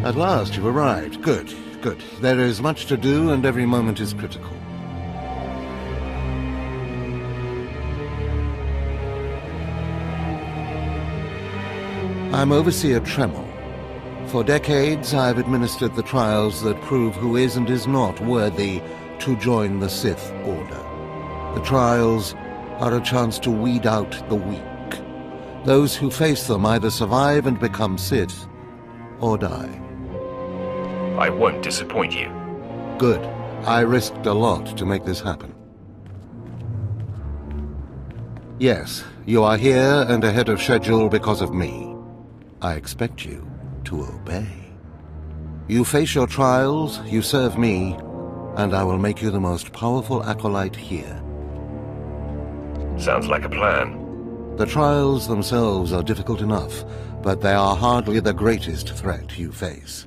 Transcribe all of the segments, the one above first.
At last you've arrived. Good, good. There is much to do and every moment is critical. I'm Overseer Tremel. For decades, I've administered the trials that prove who is and is not worthy to join the Sith Order. The trials are a chance to weed out the weak. Those who face them either survive and become Sith, or die. I won't disappoint you. Good. I risked a lot to make this happen. Yes, you are here and ahead of schedule because of me. I expect you to obey. You face your trials, you serve me, and I will make you the most powerful acolyte here. Sounds like a plan. The trials themselves are difficult enough, but they are hardly the greatest threat you face.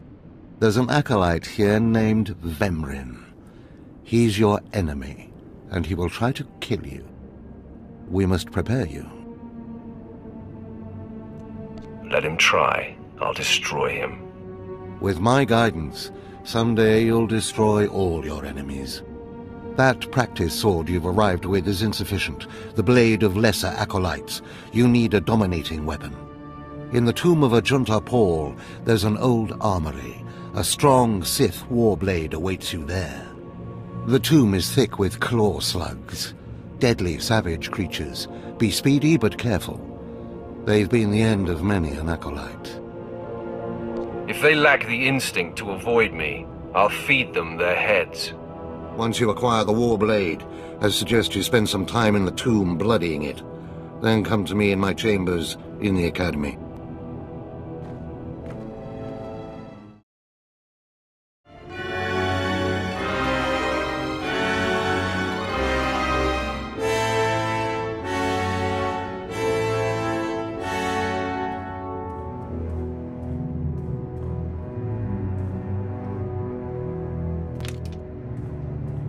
There's an acolyte here named Vemrin. He's your enemy, and he will try to kill you. We must prepare you. Let him try. I'll destroy him. With my guidance, someday you'll destroy all your enemies. That practice sword you've arrived with is insufficient. The blade of lesser acolytes. You need a dominating weapon. In the tomb of Ajunta Paul, there's an old armory. A strong Sith warblade awaits you there. The tomb is thick with claw slugs. Deadly, savage creatures. Be speedy but careful. They've been the end of many an acolyte. If they lack the instinct to avoid me, I'll feed them their heads. Once you acquire the warblade, I suggest you spend some time in the tomb bloodying it. Then come to me in my chambers in the academy.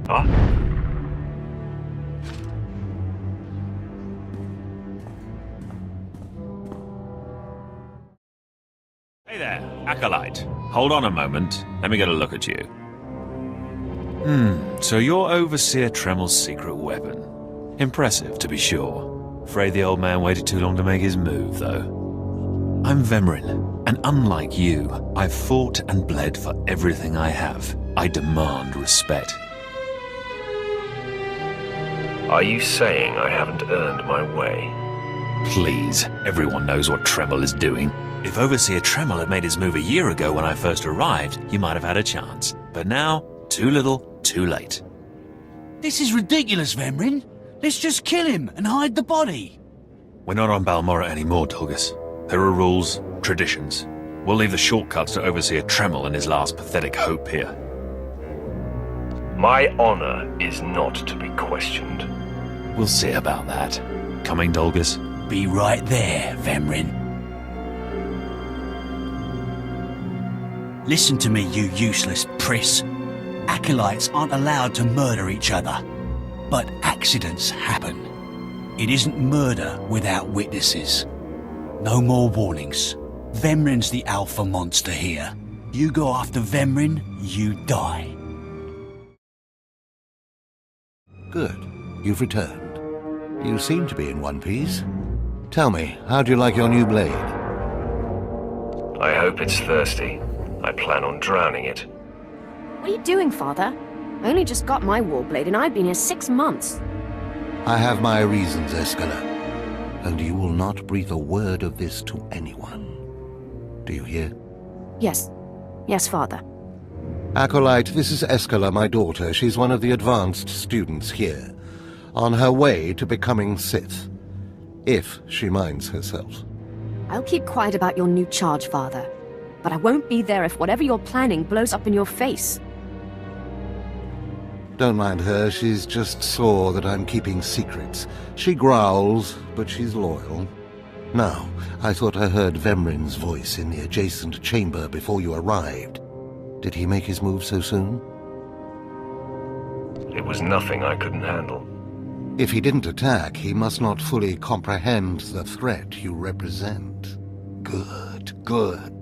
Huh? Hey there, acolyte. Hold on a moment. Let me get a look at you. So you're Overseer Tremel's secret weapon. Impressive, to be sure. Afraid the old man waited too long to make his move, though. I'm Vemrin, and unlike you, I've fought and bled for everything I have. I demand respect. Are you saying I haven't earned my way? Please, everyone knows what Tremel is doing. If Overseer Tremel had made his move a year ago when I first arrived, you might have had a chance. But now, too little, too late. This is ridiculous, Vemrin. Let's just kill him and hide the body. We're not on Balmorra anymore, Tulgus. There are rules, traditions. We'll leave the shortcuts to Overseer Tremel and his last pathetic hope here. My honor is not to be questioned. We'll see about that. Coming, Dolgus? Be right there, Vemrin. Listen to me, you useless priss. Acolytes aren't allowed to murder each other. But accidents happen. It isn't murder without witnesses. No more warnings. Vemrin's the alpha monster here. You go after Vemrin, you die. Good. You've returned. You seem to be in one piece. Tell me, how do you like your new blade? I hope it's thirsty. I plan on drowning it. What are you doing, Father? I only just got my warblade and I've been here 6 months. I have my reasons, Escala. And you will not breathe a word of this to anyone. Do you hear? Yes. Yes, Father. Acolyte, this is Escala, my daughter. She's one of the advanced students here. On her way to becoming Sith. If she minds herself. I'll keep quiet about your new charge, Father. But I won't be there if whatever you're planning blows up in your face. Don't mind her, she's just sore that I'm keeping secrets. She growls, but she's loyal. Now, I thought I heard Vemrin's voice in the adjacent chamber before you arrived. Did he make his move so soon? It was nothing I couldn't handle. If he didn't attack, he must not fully comprehend the threat you represent. Good, good.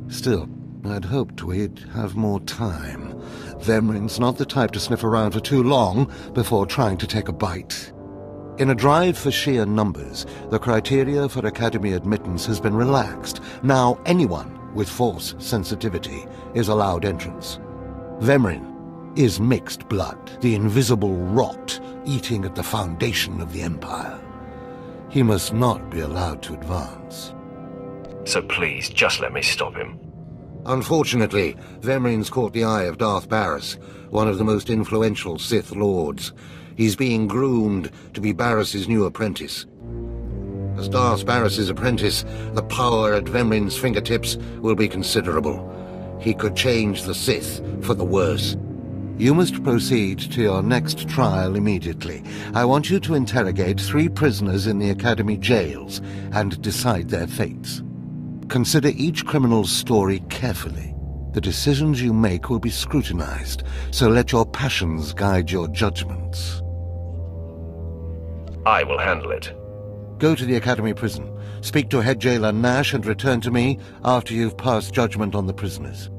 Still, I'd hoped we'd have more time. Vemrin's not the type to sniff around for too long before trying to take a bite. In a drive for sheer numbers, the criteria for Academy admittance has been relaxed. Now anyone with Force sensitivity is allowed entrance. Vemrin is mixed blood, the invisible rot eating at the foundation of the Empire. He must not be allowed to advance. So please, just let me stop him. Unfortunately, Vemrin's caught the eye of Darth Barris, one of the most influential Sith Lords. He's being groomed to be Barris's new apprentice. As Darth Barris's apprentice, the power at Vemrin's fingertips will be considerable. He could change the Sith for the worse. You must proceed to your next trial immediately. I want you to interrogate 3 prisoners in the Academy jails and decide their fates. Consider each criminal's story carefully. The decisions you make will be scrutinized, so let your passions guide your judgments. I will handle it. Go to the Academy prison, speak to head jailer Nash, and return to me after you've passed judgment on the prisoners.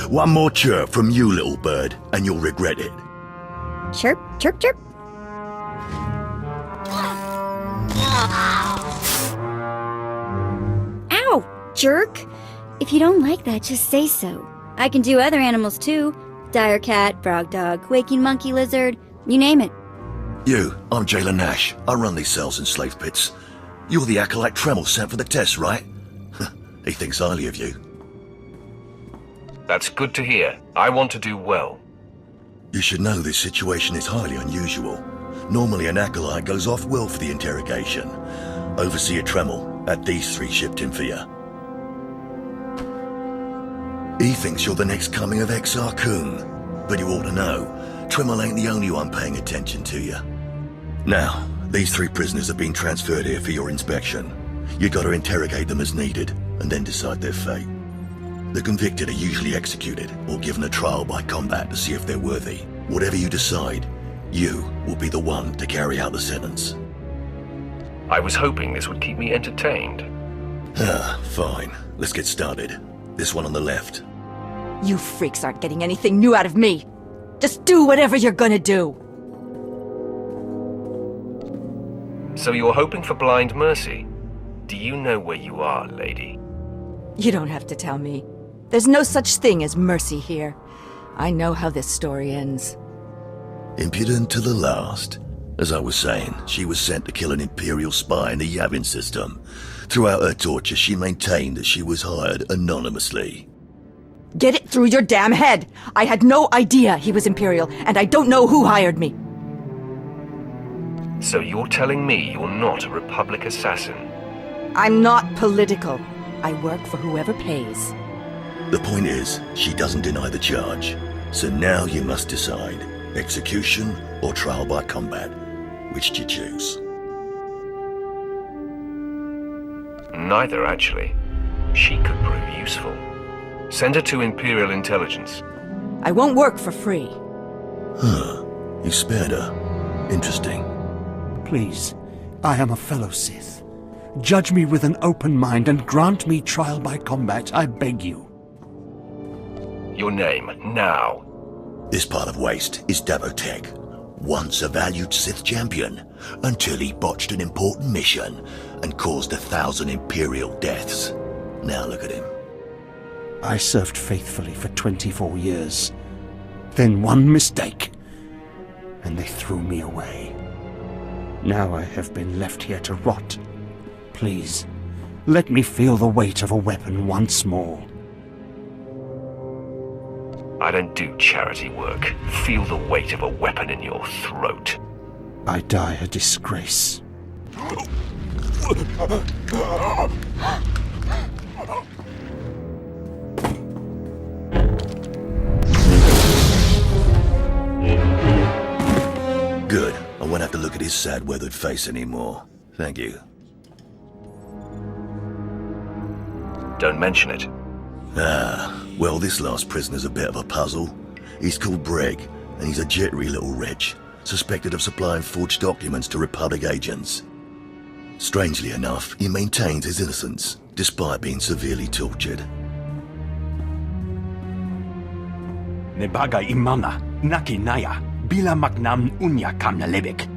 One more chirp from you, little bird, and you'll regret it. Chirp, chirp, chirp. Ow, jerk! If you don't like that, just say so. I can do other animals too. Dire cat, frog dog, waking monkey lizard, you name it. You, I'm Jailer Nash. I run these cells and slave pits. You're the acolyte Tremel sent for the test, right? He thinks highly of you. That's good to hear. I want to do well. You should know this situation is highly unusual. Normally an acolyte goes off well for the interrogation. Overseer Tremel had these 3 shipped in for you. He thinks you're the next coming of Exar Kun, but you ought to know, Tremel ain't the only one paying attention to you. Now, these 3 prisoners have been transferred here for your inspection. You gotta interrogate them as needed, and then decide their fate. The convicted are usually executed, or given a trial by combat to see if they're worthy. Whatever you decide, you will be the one to carry out the sentence. I was hoping this would keep me entertained. Fine. Let's get started. This one on the left. You freaks aren't getting anything new out of me. Just do whatever you're gonna do. So you're hoping for blind mercy? Do you know where you are, lady? You don't have to tell me. There's no such thing as mercy here. I know how this story ends. Impudent to the last. As I was saying, she was sent to kill an Imperial spy in the Yavin system. Throughout her torture, she maintained that she was hired anonymously. Get it through your damn head! I had no idea he was Imperial, and I don't know who hired me. So you're telling me you're not a Republic assassin? I'm not political. I work for whoever pays. The point is, she doesn't deny the charge. So now you must decide, execution or trial by combat. Which do you choose? Neither, actually. She could prove useful. Send her to Imperial Intelligence. I won't work for free. You spared her. Interesting. Please, I am a fellow Sith. Judge me with an open mind and grant me trial by combat, I beg you. Your name, now. This part of Waste is Davotech, once a valued Sith champion, until he botched an important mission and caused 1,000 Imperial deaths. Now look at him. I served faithfully for 24 years. Then one mistake, and they threw me away. Now I have been left here to rot. Please, let me feel the weight of a weapon once more. I don't do charity work. Feel the weight of a weapon in your throat. I die a disgrace. Good. I won't have to look at his sad, weathered face anymore. Thank you. Don't mention it. Well, this last prisoner's a bit of a puzzle. He's called Breg, and he's a jittery little wretch, suspected of supplying forged documents to Republic agents. Strangely enough, he maintains his innocence, despite being severely tortured. Nebaga imana, naki naya, bila maknam unya kamna lebek.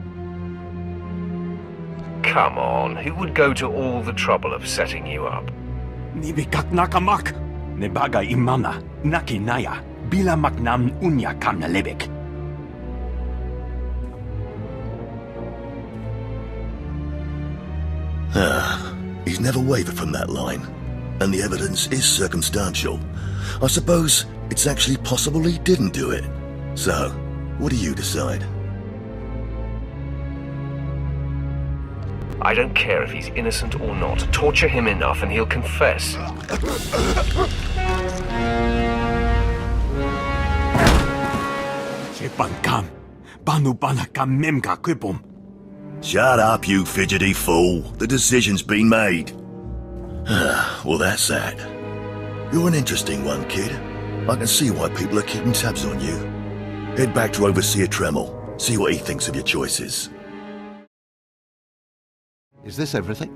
Come on, who would go to all the trouble of setting you up? Nibikak nakamak. Nebaga imana, naki naya, bila maknam unya kamna lebek. He's never wavered from that line, and the evidence is circumstantial. I suppose it's actually possible he didn't do it. So, what do you decide? I don't care if he's innocent or not. Torture him enough and he'll confess. Shut up, you fidgety fool. The decision's been made. Well, that's that. You're an interesting one, kid. I can see why people are keeping tabs on you. Head back to Overseer Tremel. See what he thinks of your choices. Is this everything?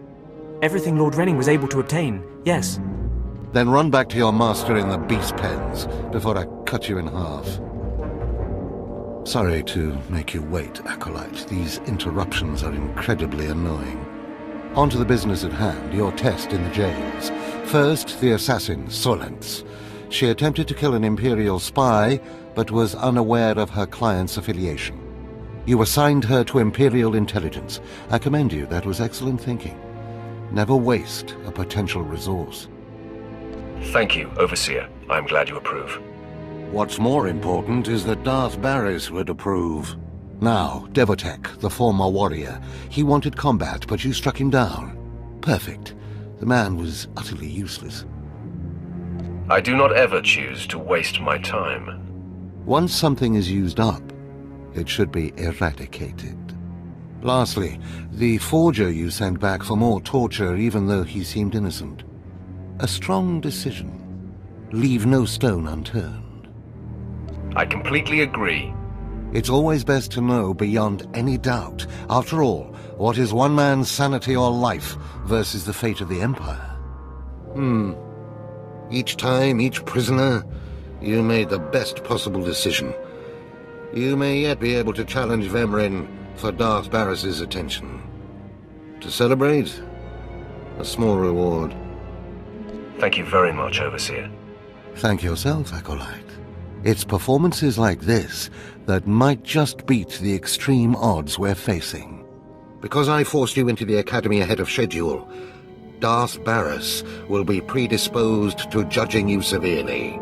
Everything Lord Renning was able to obtain, yes. Then run back to your master in the beast pens before I cut you in half. Sorry to make you wait, Acolyte. These interruptions are incredibly annoying. On to the business at hand, your test in the jails. First, the assassin, Solence. She attempted to kill an Imperial spy, but was unaware of her client's affiliation. You assigned her to Imperial intelligence. I commend you, that was excellent thinking. Never waste a potential resource. Thank you, Overseer. I'm glad you approve. What's more important is that Darth Barris would approve. Now, Devotek, the former warrior. He wanted combat, but you struck him down. Perfect. The man was utterly useless. I do not ever choose to waste my time. Once something is used up, it should be eradicated. Lastly, the forger you sent back for more torture even though he seemed innocent. A strong decision. Leave no stone unturned. I completely agree. It's always best to know beyond any doubt. After all, what is one man's sanity or life versus the fate of the Empire? Each time, each prisoner, you made the best possible decision. You may yet be able to challenge Vemrin for Darth Barris's attention. To celebrate, a small reward. Thank you very much, Overseer. Thank yourself, Acolyte. It's performances like this that might just beat the extreme odds we're facing. Because I forced you into the Academy ahead of schedule, Darth Barris will be predisposed to judging you severely.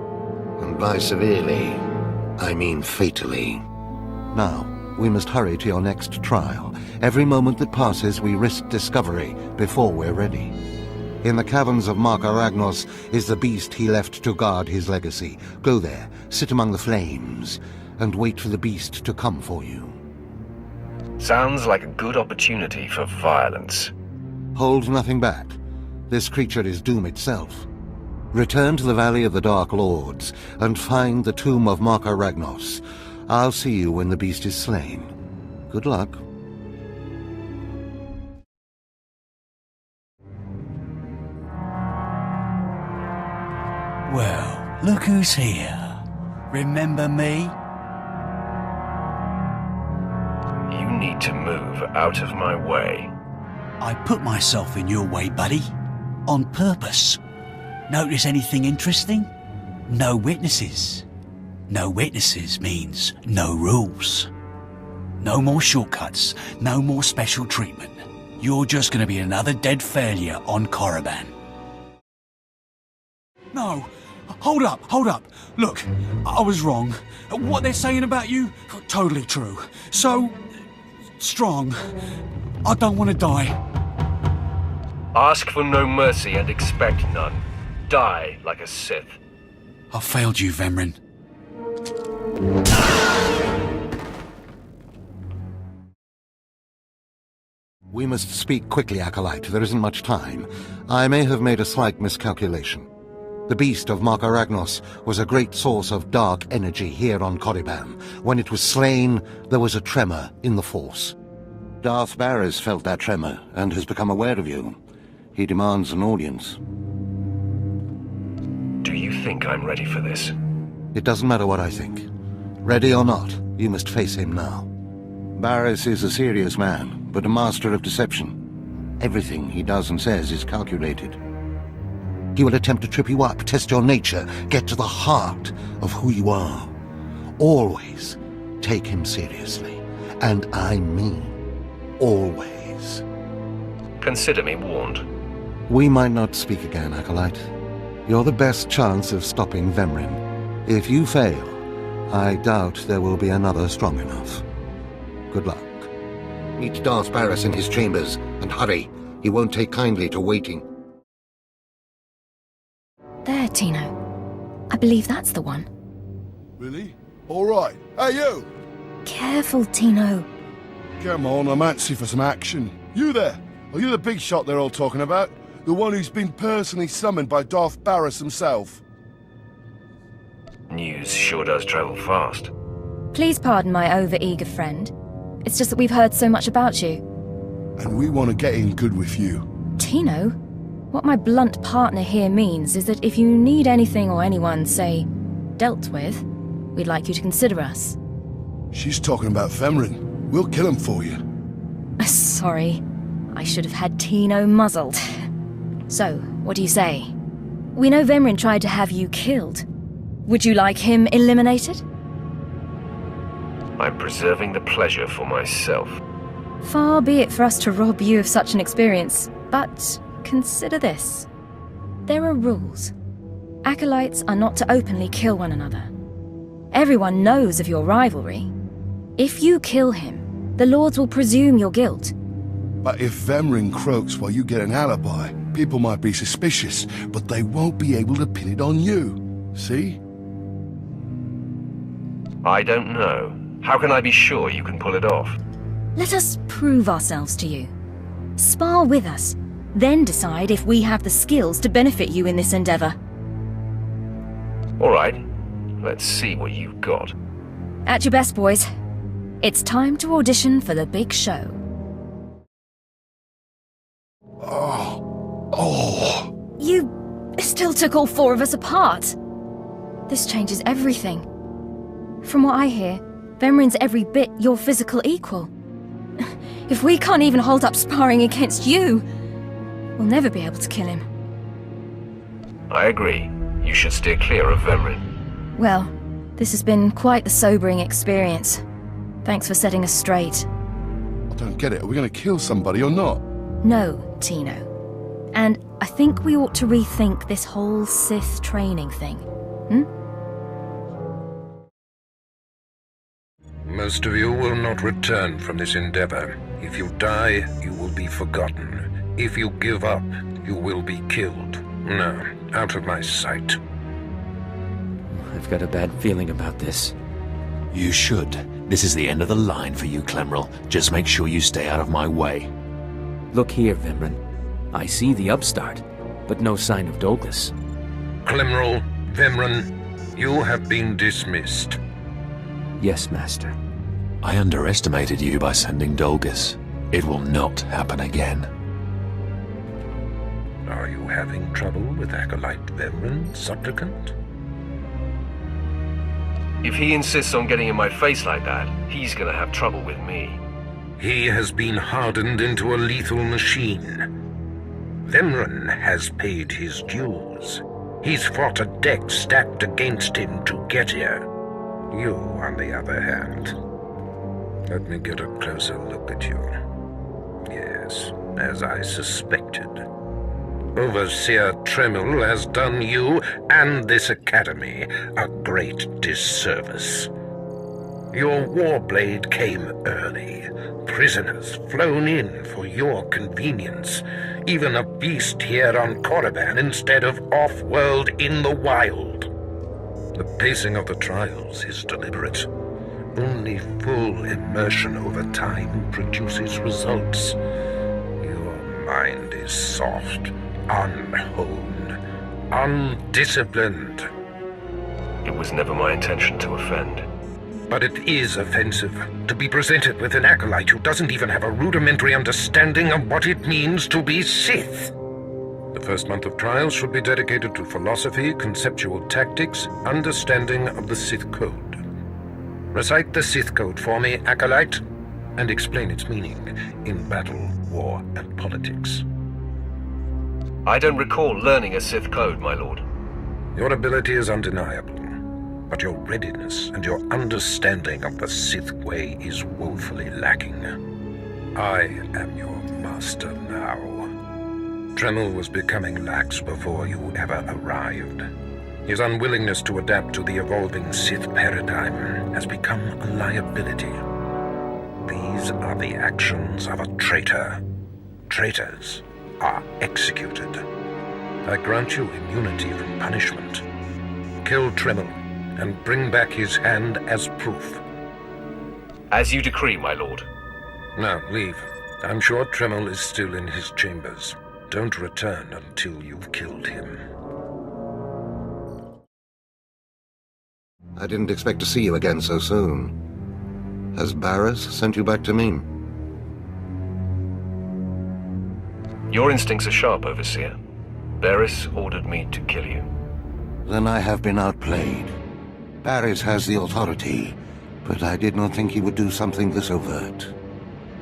And by severely, I mean fatally. Now, we must hurry to your next trial. Every moment that passes, we risk discovery before we're ready. In the caverns of Mark Aragnos is the beast he left to guard his legacy. Go there, sit among the flames, and wait for the beast to come for you. Sounds like a good opportunity for violence. Hold nothing back. This creature is doom itself. Return to the Valley of the Dark Lords, and find the tomb of Mark Aragnos. I'll see you when the beast is slain. Good luck. Well, look who's here. Remember me? You need to move out of my way. I put myself in your way, buddy. On purpose. Notice anything interesting? No witnesses. No witnesses means no rules. No more shortcuts, no more special treatment. You're just gonna be another dead failure on Korriban. No! Hold up! Look, I was wrong. What they're saying about you, totally true. So, strong. I don't want to die. Ask for no mercy and expect none. Die like a Sith. I failed you, Vemrin. We must speak quickly, Acolyte. There isn't much time. I may have made a slight miscalculation. The beast of Mark Aragnos was a great source of dark energy here on Korriban. When it was slain, there was a tremor in the Force. Darth Barris felt that tremor and has become aware of you. He demands an audience. Do you think I'm ready for this? It doesn't matter what I think. Ready or not, you must face him now. Barris is a serious man, but a master of deception. Everything he does and says is calculated. He will attempt to trip you up, test your nature, get to the heart of who you are. Always take him seriously. And I mean always. Consider me warned. We might not speak again, Acolyte. You're the best chance of stopping Vemrin. If you fail, I doubt there will be another strong enough. Good luck. Meet Darth Barris in his chambers, and hurry. He won't take kindly to waiting. There, Tino. I believe that's the one. Really? All right. Hey, you! Careful, Tino. Come on, I'm antsy for some action. You there? Are you the big shot they're all talking about? The one who's been personally summoned by Darth Barris himself? News sure does travel fast. Please pardon my over-eager friend. It's just that we've heard so much about you. And we want to get in good with you. Tino? What my blunt partner here means is that if you need anything or anyone, say, dealt with, we'd like you to consider us. She's talking about Vemrin. We'll kill him for you. Sorry. I should have had Tino muzzled. So, what do you say? We know Vemrin tried to have you killed. Would you like him eliminated? I'm preserving the pleasure for myself. Far be it for us to rob you of such an experience, but consider this. There are rules. Acolytes are not to openly kill one another. Everyone knows of your rivalry. If you kill him, the Lords will presume your guilt. But if Vemrin croaks while you get an alibi, people might be suspicious, but they won't be able to pin it on you. See? I don't know. How can I be sure you can pull it off? Let us prove ourselves to you. Spar with us, then decide if we have the skills to benefit you in this endeavor. All right. Let's see what you've got. At your best, boys. It's time to audition for the big show. Oh. You still took all four of us apart. This changes everything. From what I hear, Vemrin's every bit your physical equal. If we can't even hold up sparring against you, we'll never be able to kill him. I agree. You should steer clear of Vemrin. Well, this has been quite the sobering experience. Thanks for setting us straight. I don't get it. Are we going to kill somebody or not? No, Tino. And I think we ought to rethink this whole Sith training thing. Most of you will not return from this endeavor. If you die, you will be forgotten. If you give up, you will be killed. No, out of my sight. I've got a bad feeling about this. You should. This is the end of the line for you, Clemrel. Just make sure you stay out of my way. Look here, Vemrin. I see the upstart, but no sign of Dolgus. Clemrel, Vemrin, you have been dismissed. Yes, Master. I underestimated you by sending Dolgus. It will not happen again. Are you having trouble with Acolyte Vemrin, Supplicant? If he insists on getting in my face like that, he's gonna have trouble with me. He has been hardened into a lethal machine. Vemrin has paid his dues. He's fought a deck stacked against him to get here. You, on the other hand, let me get a closer look at you. Yes, as I suspected. Overseer Tremel has done you and this academy a great disservice. Your warblade came early. Prisoners flown in for your convenience. Even a beast here on Korriban instead of off-world in the wild. The pacing of the trials is deliberate. Only full immersion over time produces results. Your mind is soft, unhoned, undisciplined. It was never my intention to offend. But it is offensive to be presented with an acolyte who doesn't even have a rudimentary understanding of what it means to be Sith. The first month of trials should be dedicated to philosophy, conceptual tactics, understanding of the Sith Code. Recite the Sith Code for me, acolyte, and explain its meaning in battle, war, and politics. I don't recall learning a Sith Code, my lord. Your ability is undeniable, but your readiness and your understanding of the Sith way is woefully lacking. I am your master now. Tremel was becoming lax before you ever arrived. His unwillingness to adapt to the evolving Sith paradigm has become a liability. These are the actions of a traitor. Traitors are executed. I grant you immunity from punishment. Kill Tremel and bring back his hand as proof. As you decree, my lord. Now, leave. I'm sure Tremel is still in his chambers. Don't return until you've killed him. I didn't expect to see you again so soon. Has Barris sent you back to me? Your instincts are sharp, Overseer. Barris ordered me to kill you. Then I have been outplayed. Barris has the authority, but I did not think he would do something this overt.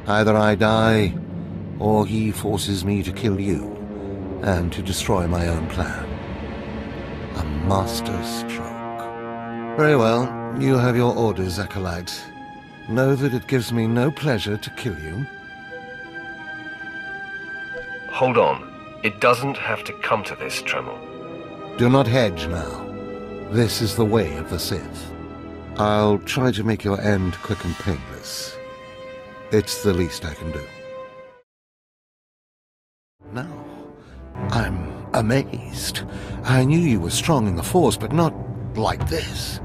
Either I die, or he forces me to kill you, and to destroy my own plan. A master stroke. Very well, you have your orders, Acolyte. Know that it gives me no pleasure to kill you. Hold on. It doesn't have to come to this, Tremel. Do not hedge now. This is the way of the Sith. I'll try to make your end quick and painless. It's the least I can do. Now, I'm amazed. I knew you were strong in the Force, but not like this.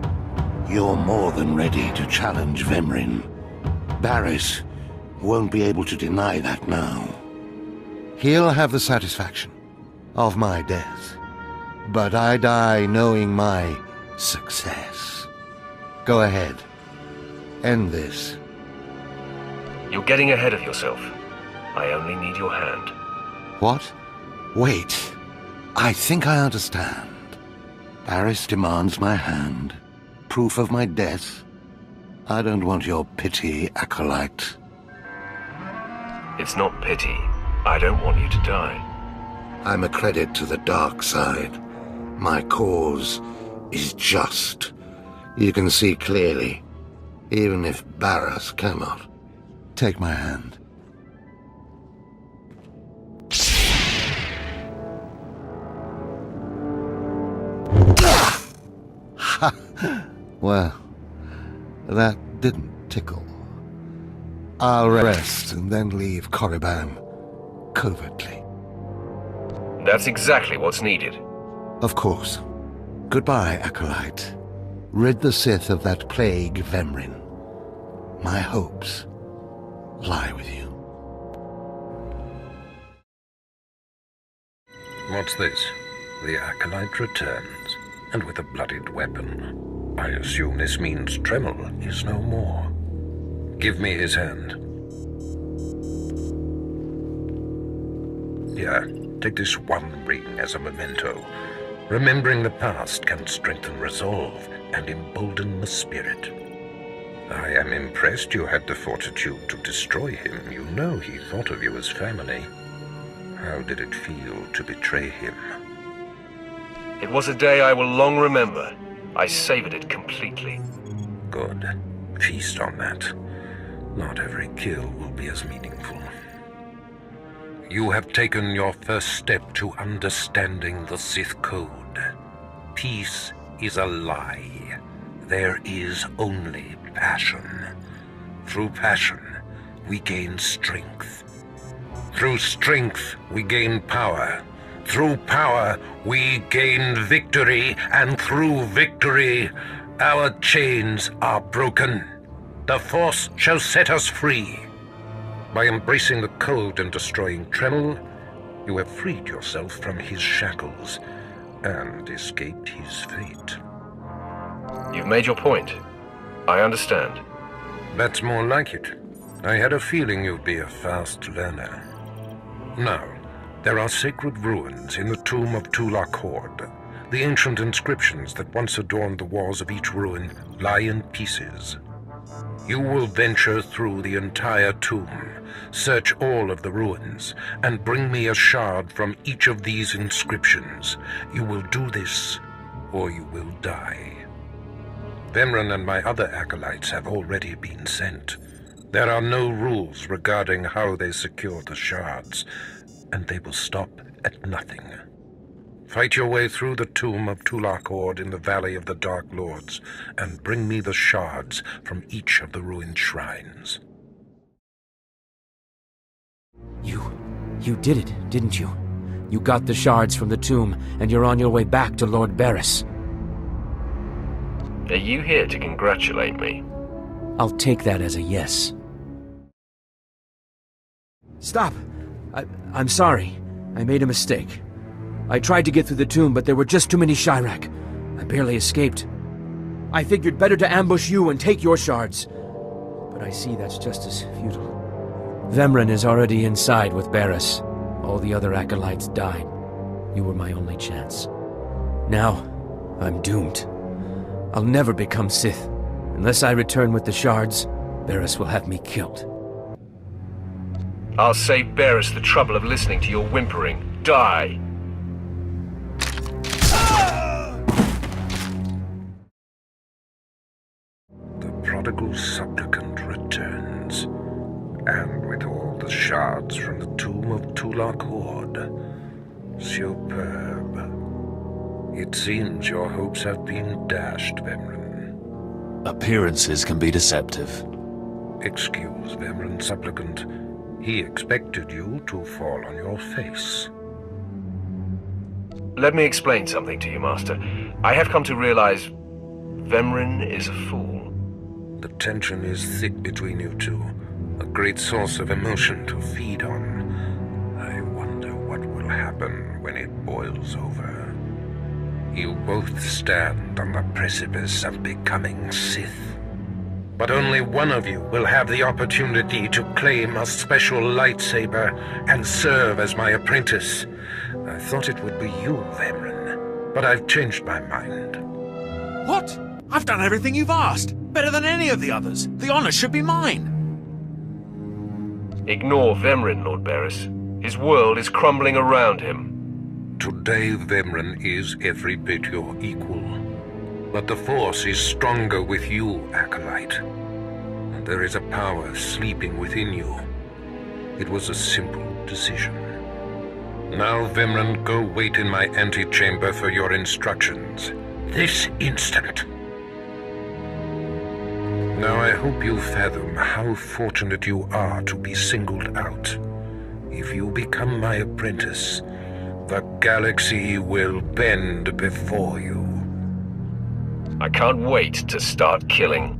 You're more than ready to challenge Vemrin. Barris won't be able to deny that now. He'll have the satisfaction of my death, but I die knowing my success. Go ahead. End this. You're getting ahead of yourself. I only need your hand. What? Wait. I think I understand. Barris demands my hand. Proof of my death. I don't want your pity, Acolyte. It's not pity. I don't want you to die. I'm a credit to the dark side. My cause is just. You can see clearly, even if Barris cannot. Take my hand. Ha! Well, that didn't tickle. I'll rest and then leave Korriban covertly. That's exactly what's needed. Of course. Goodbye, Acolyte. Rid the Sith of that plague, Vemrin. My hopes lie with you. What's this? The Acolyte returns, and with a bloodied weapon. I assume this means Tremel is no more. Give me his hand. Here, take this one ring as a memento. Remembering the past can strengthen resolve and embolden the spirit. I am impressed you had the fortitude to destroy him. You know he thought of you as family. How did it feel to betray him? It was a day I will long remember. I savored it completely. Good. Feast on that. Not every kill will be as meaningful. You have taken your first step to understanding the Sith Code. Peace is a lie. There is only passion. Through passion, we gain strength. Through strength, we gain power. Through power, we gain victory, and through victory, our chains are broken. The Force shall set us free. By embracing the code and destroying Tremel, you have freed yourself from his shackles and escaped his fate. You've made your point. I understand. That's more like it. I had a feeling you'd be a fast learner. Now, there are sacred ruins in the tomb of Tulak Horde. The ancient inscriptions that once adorned the walls of each ruin lie in pieces. You will venture through the entire tomb, search all of the ruins, and bring me a shard from each of these inscriptions. You will do this, or you will die. Vemren and my other acolytes have already been sent. There are no rules regarding how they secure the shards, and they will stop at nothing. Fight your way through the tomb of Tulak Horde in the Valley of the Dark Lords, and bring me the shards from each of the ruined shrines. You did it, didn't you? You got the shards from the tomb, and you're on your way back to Lord Barris. Are you here to congratulate me? I'll take that as a yes. Stop! I'm sorry. I made a mistake. I tried to get through the tomb, but there were just too many Chirac. I barely escaped. I figured better to ambush you and take your shards. But I see that's just as futile. Vemren is already inside with Barris. All the other acolytes died. You were my only chance. Now, I'm doomed. I'll never become Sith. Unless I return with the shards, Barris will have me killed. I'll save Barris the trouble of listening to your whimpering. Die! The prodigal supplicant returns, and with all the shards from the tomb of Tulak Horde. Superb. It seems your hopes have been dashed, Vemren. Appearances can be deceptive. Excuse Vemren, supplicant. He expected you to fall on your face. Let me explain something to you, Master. I have come to realize Vemren is a fool. The tension is thick between you two, a great source of emotion to feed on. I wonder what will happen when it boils over. You both stand on the precipice of becoming Sith. But only one of you will have the opportunity to claim a special lightsaber and serve as my apprentice. I thought it would be you, Vemren, but I've changed my mind. What? I've done everything you've asked. Better than any of the others. The honor should be mine. Ignore Vemren, Lord Barris. His world is crumbling around him. Today, Vemren is every bit your equal. But the Force is stronger with you, Acolyte. And there is a power sleeping within you. It was a simple decision. Now, Vemren, go wait in my antechamber for your instructions. This instant. Now, I hope you fathom how fortunate you are to be singled out. If you become my apprentice, the galaxy will bend before you. I can't wait to start killing.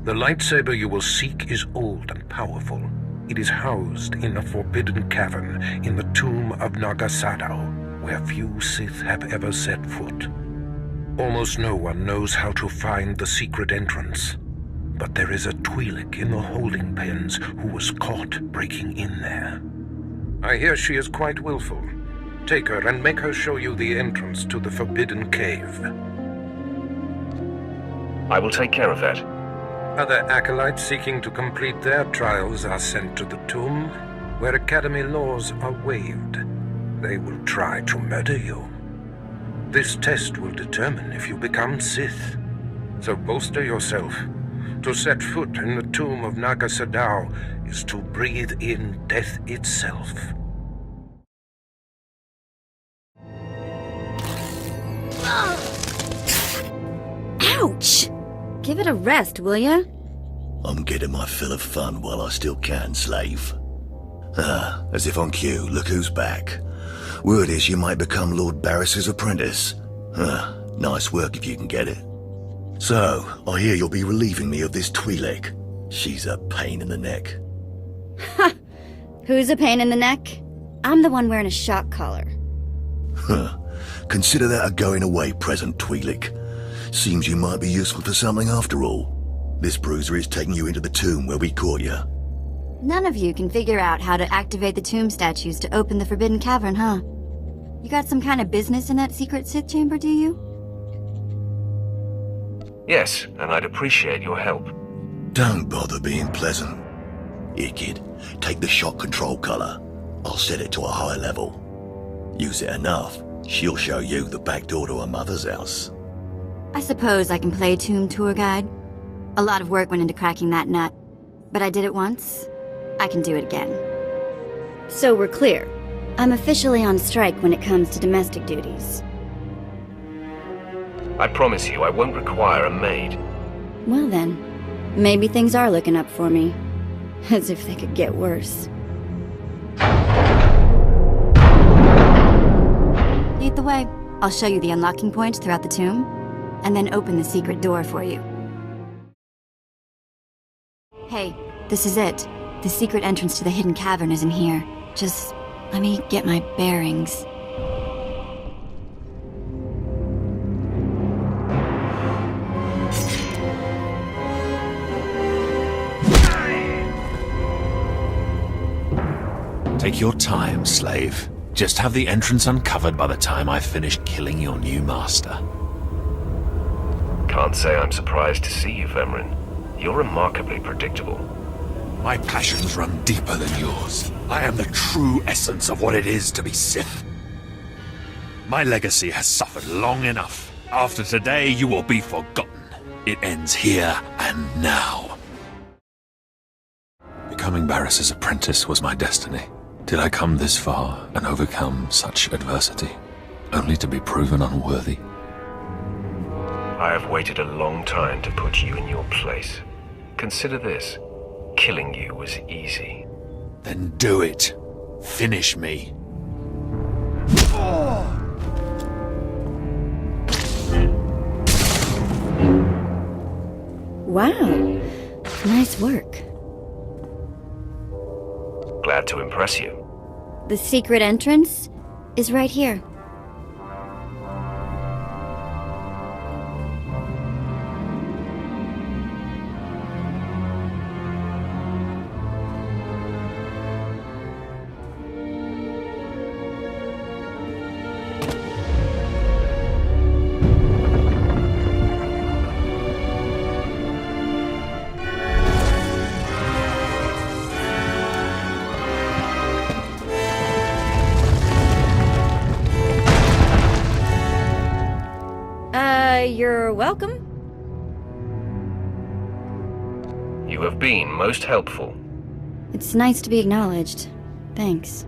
The lightsaber you will seek is old and powerful. It is housed in a forbidden cavern in the tomb of Nagasadao, where few Sith have ever set foot. Almost no one knows how to find the secret entrance. But there is a Twi'lek in the holding pens who was caught breaking in there. I hear she is quite willful. Take her and make her show you the entrance to the Forbidden Cave. I will take care of that. Other acolytes seeking to complete their trials are sent to the tomb, where Academy laws are waived. They will try to murder you. This test will determine if you become Sith. So bolster yourself. To set foot in the tomb of Nagasadao is to breathe in death itself. Ouch! Give it a rest, will ya? I'm getting my fill of fun while I still can, slave. Ah, as if on cue, look who's back. Word is you might become Lord Barris's apprentice. Ah, nice work if you can get it. So, I hear you'll be relieving me of this Twi'lek. She's a pain in the neck. Ha! Who's a pain in the neck? I'm the one wearing a shock collar. Huh. Consider that a going-away present, Twi'lek. Seems you might be useful for something after all. This bruiser is taking you into the tomb where we caught you. None of you can figure out how to activate the tomb statues to open the Forbidden Cavern, huh? You got some kind of business in that secret Sith chamber, do you? Yes, and I'd appreciate your help. Don't bother being pleasant. Here, kid, take the shot control collar. I'll set it to a high level. Use it enough, she'll show you the back door to her mother's house. I suppose I can play tomb tour guide. A lot of work went into cracking that nut, but I did it once. I can do it again. So we're clear. I'm officially on strike when it comes to domestic duties. I promise you I won't require a maid. Well then, maybe things are looking up for me. As if they could get worse. Lead the way. I'll show you the unlocking points throughout the tomb, and then open the secret door for you. Hey, this is it. The secret entrance to the hidden cavern is in here. Just let me get my bearings. Take your time, slave. Just have the entrance uncovered by the time I finish killing your new master. Can't say I'm surprised to see you, Vemrin. You're remarkably predictable. My passions run deeper than yours. I am the true essence of what it is to be Sith. My legacy has suffered long enough. After today, you will be forgotten. It ends here and now. Becoming Barris's apprentice was my destiny. Did I come this far and overcome such adversity, only to be proven unworthy? I have waited a long time to put you in your place. Consider this. Killing you was easy. Then do it. Finish me. Wow. Nice work. Glad to impress you. The secret entrance is right here. You're welcome. You have been most helpful. It's nice to be acknowledged. Thanks.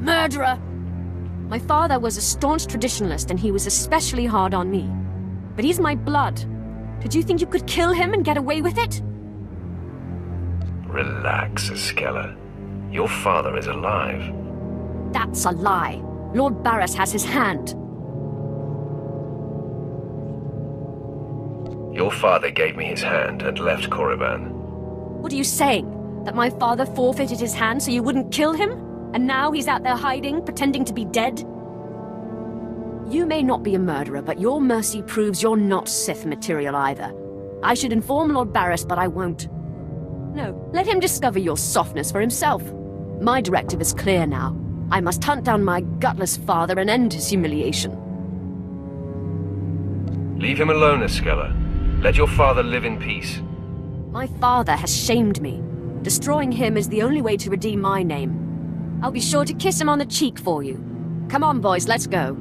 Murderer! My father was a staunch traditionalist, and he was especially hard on me. But he's my blood. Did you think you could kill him and get away with it? Relax, Askella. Your father is alive. That's a lie. Lord Barris has his hand. Your father gave me his hand and left Korriban. What are you saying? That my father forfeited his hand so you wouldn't kill him? And now he's out there hiding, pretending to be dead? You may not be a murderer, but your mercy proves you're not Sith material either. I should inform Lord Barriss, but I won't. No, let him discover your softness for himself. My directive is clear now. I must hunt down my gutless father and end his humiliation. Leave him alone, Escella. Let your father live in peace. My father has shamed me. Destroying him is the only way to redeem my name. I'll be sure to kiss him on the cheek for you. Come on, boys, let's go.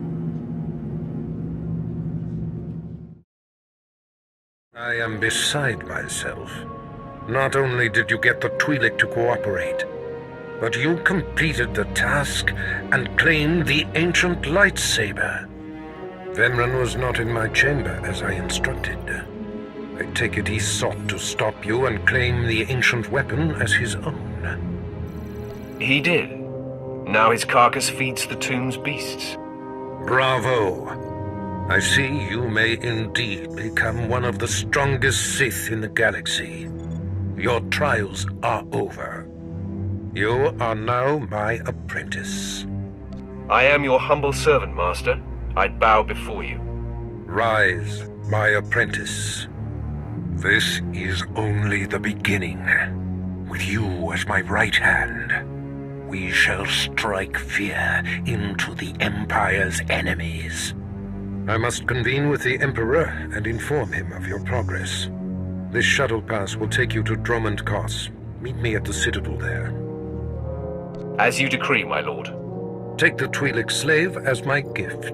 I am beside myself. Not only did you get the Twi'lek to cooperate, but you completed the task and claimed the ancient lightsaber. Venran was not in my chamber as I instructed. I take it he sought to stop you and claim the ancient weapon as his own. He did. Now his carcass feeds the tomb's beasts. Bravo! I see you may indeed become one of the strongest Sith in the galaxy. Your trials are over. You are now my apprentice. I am your humble servant, Master. I'd bow before you. Rise, my apprentice. This is only the beginning. With you as my right hand, we shall strike fear into the Empire's enemies. I must convene with the Emperor and inform him of your progress. This shuttle pass will take you to Dromund Kos. Meet me at the Citadel there. As you decree, my lord. Take the Twi'lek slave as my gift.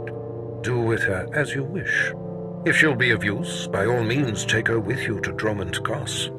Do with her as you wish. If she'll be of use, by all means take her with you to Dromund Kos.